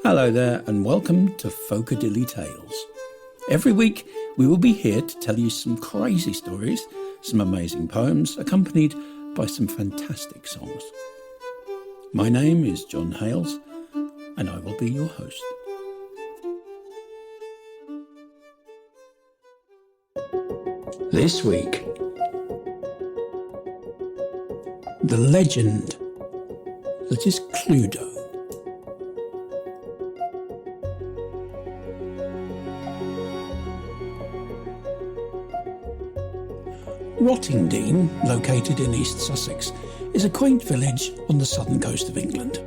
Hello there and welcome to Folk-a-Dilly Tales. Every week we will be here to tell you some crazy stories, some amazing poems accompanied by some fantastic songs. My name is John Hales and I will be your host. This week, the legend that is Cluedo. Rottingdean, located in East Sussex, is a quaint village on the southern coast of England.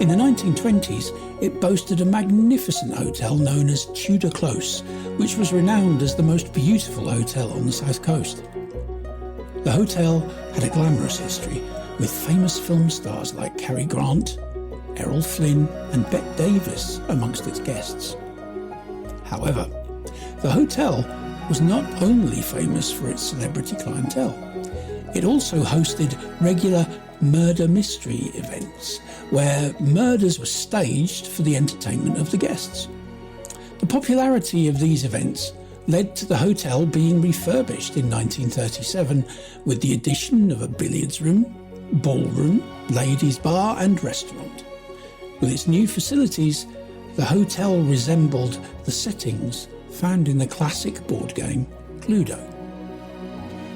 In the 1920s, it boasted a magnificent hotel known as Tudor Close, which was renowned as the most beautiful hotel on the south coast. The hotel had a glamorous history, with famous film stars like Cary Grant, Errol Flynn and Bette Davis amongst its guests. However, the hotel was not only famous for its celebrity clientele, it also hosted regular murder mystery events where murders were staged for the entertainment of the guests. The popularity of these events led to the hotel being refurbished in 1937 with the addition of a billiards room, ballroom, ladies' bar and restaurant. With its new facilities, the hotel resembled the settings found in the classic board game Cluedo.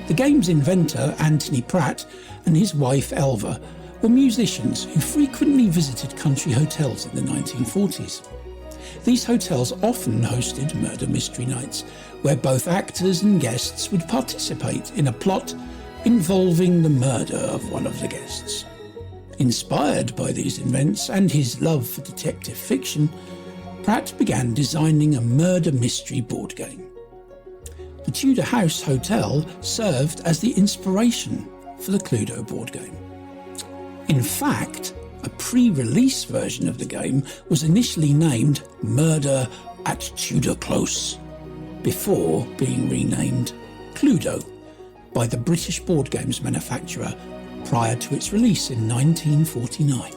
The game's inventor, Anthony Pratt, and his wife Elva were musicians who frequently visited country hotels in the 1940s. These hotels often hosted murder mystery nights, where both actors and guests would participate in a plot involving the murder of one of the guests. Inspired by these events and his love for detective fiction, Pratt began designing a murder mystery board game. The Tudor House Hotel served as the inspiration for the Cluedo board game. In fact, a pre-release version of the game was initially named Murder at Tudor Close, before being renamed Cluedo by the British board games manufacturer prior to its release in 1949.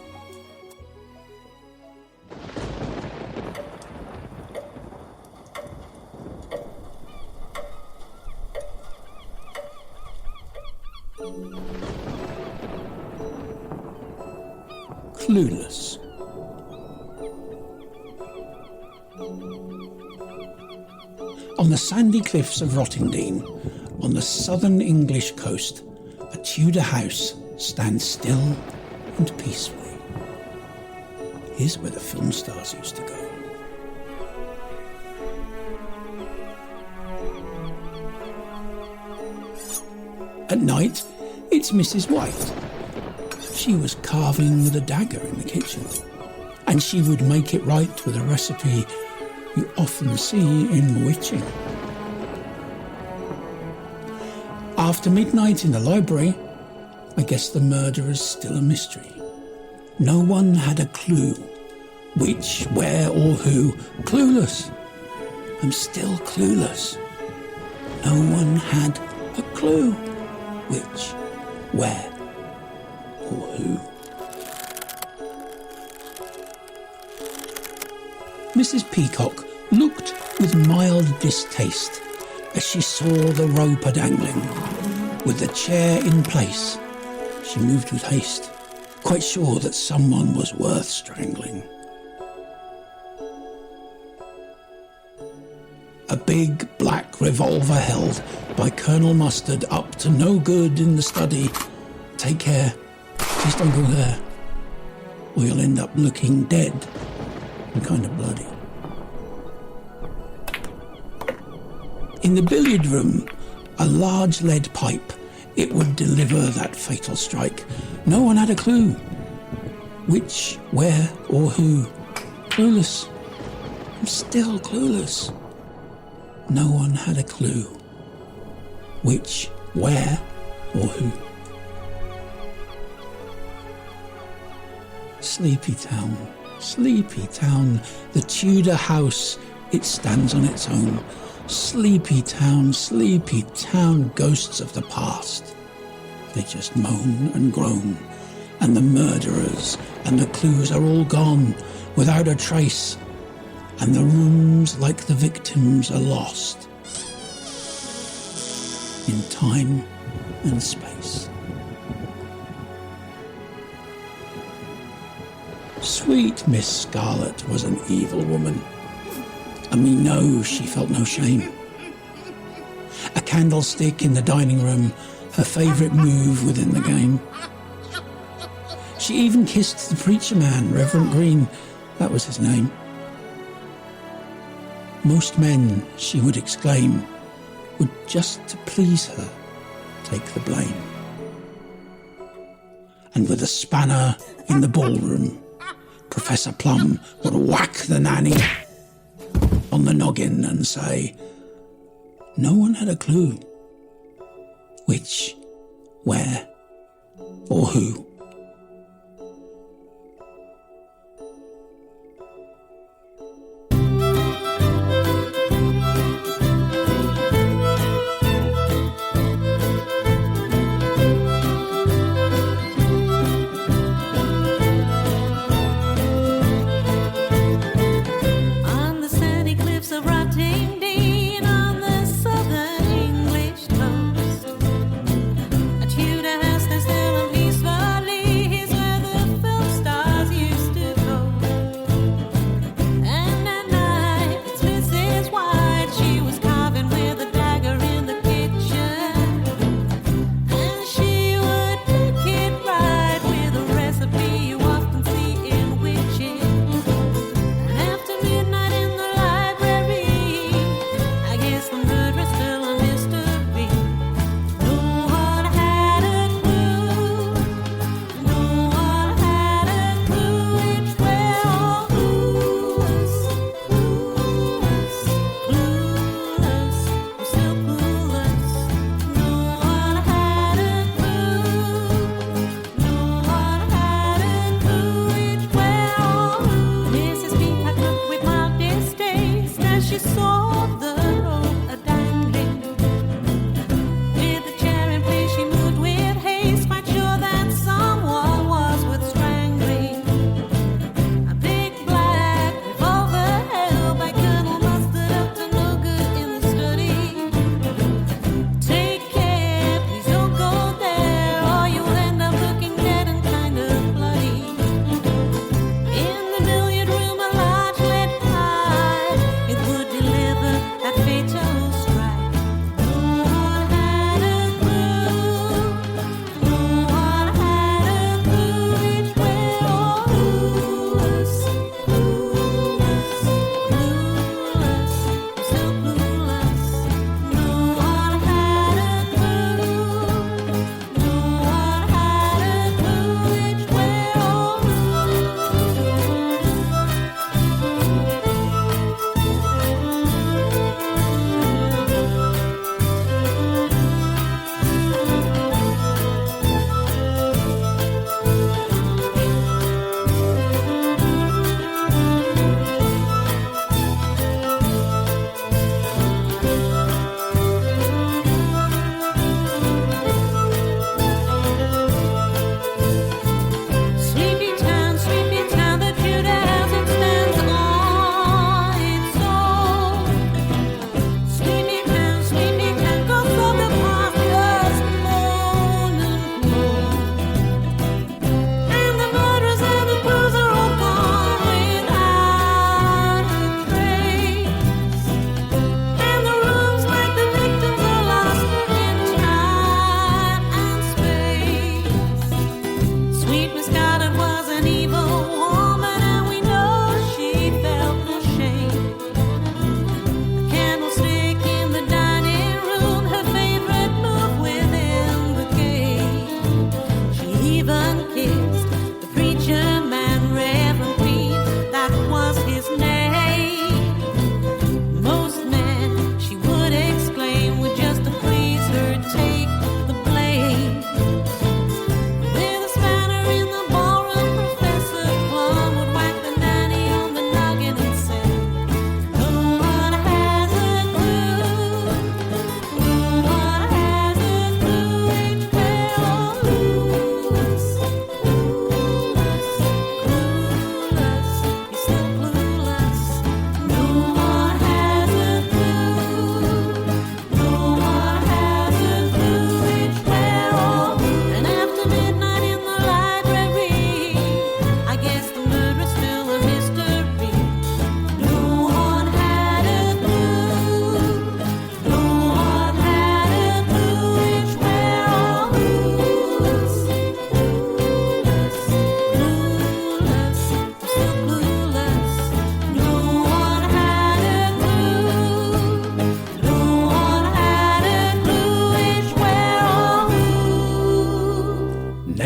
Clueless. On the sandy cliffs of Rottingdean, on the southern English coast, a Tudor house stands still and peacefully. Here's where the film stars used to go. At night, it's Mrs. White. She was carving with a dagger in the kitchen, and she would make it right with a recipe you often see in witching. After midnight in the library, I guess the murder is still a mystery. No one had a clue. Which, where, or who. Clueless. I'm still clueless. No one had a clue. Which, where, or who. Mrs. Peacock looked with mild distaste as she saw the rope a-dangling. With the chair in place, she moved with haste, quite sure that someone was worth strangling. A big black revolver held by Colonel Mustard up to no good in the study. Take care, please don't go there, or you'll end up looking dead and kind of bloody. In the billiard room, a large lead pipe. It would deliver that fatal strike. No one had a clue. Which, where, or who. Clueless. I'm still clueless. No one had a clue. Which, where, or who. Sleepy Town, Sleepy Town, the Tudor house, it stands on its own. Sleepy Town, ghosts of the past. They just moan and groan, and the murderers and the clues are all gone without a trace, and the rooms like the victims are lost in time and space. Sweet Miss Scarlet was an evil woman, and we know she felt no shame. A candlestick in the dining room, her favourite move within the game. She even kissed the preacher man, Reverend Green, that was his name. Most men, she would exclaim, would just to please her take the blame. And with a spanner in the ballroom, Professor Plum would whack the nanny on the noggin and say, no one had a clue which, where, or who. Tudor house, there's still a peaceful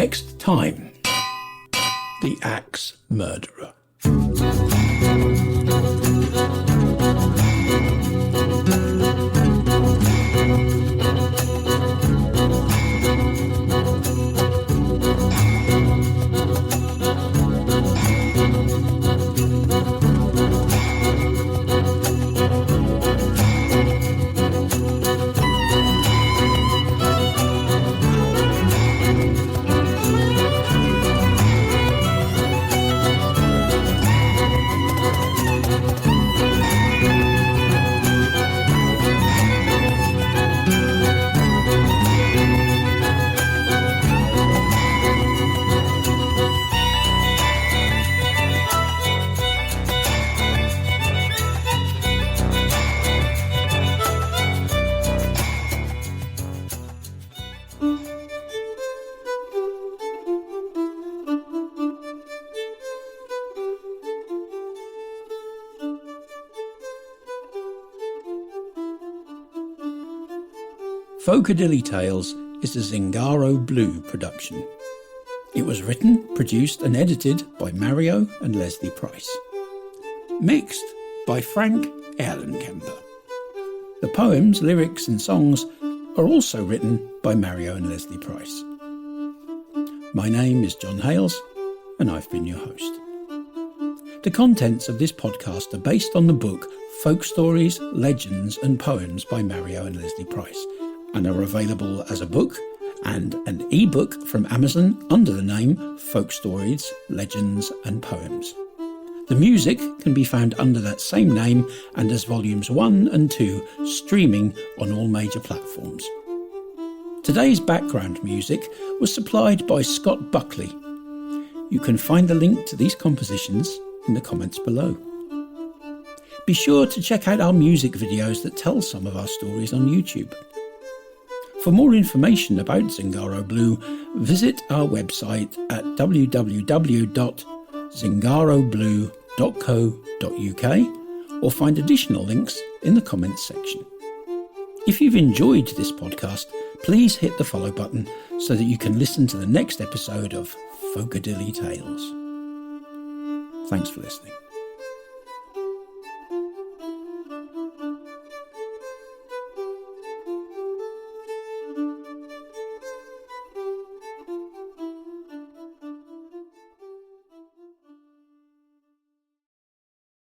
Next time, the Axe Murderer. Folk-a-Dilly Tales is a Zingaro Blue production. It was written, produced and edited by Mario and Lesley Price. Mixed by Frank Erlenkämper. The poems, lyrics and songs are also written by Mario and Lesley Price. My name is John Hales and I've been your host. The contents of this podcast are based on the book Folk Stories, Legends and Poems by Mario and Lesley Price, and are available as a book and an e-book from Amazon under the name Folk Stories, Legends and Poems. The music can be found under that same name and as volumes 1 and 2 streaming on all major platforms. Today's background music was supplied by Scott Buckley. You can find the link to these compositions in the comments below. Be sure to check out our music videos that tell some of our stories on YouTube. For more information about Zingaro Blue, visit our website at www.zingaroblue.co.uk or find additional links in the comments section. If you've enjoyed this podcast, please hit the follow button so that you can listen to the next episode of Folk-a-Dilly Tales. Thanks for listening.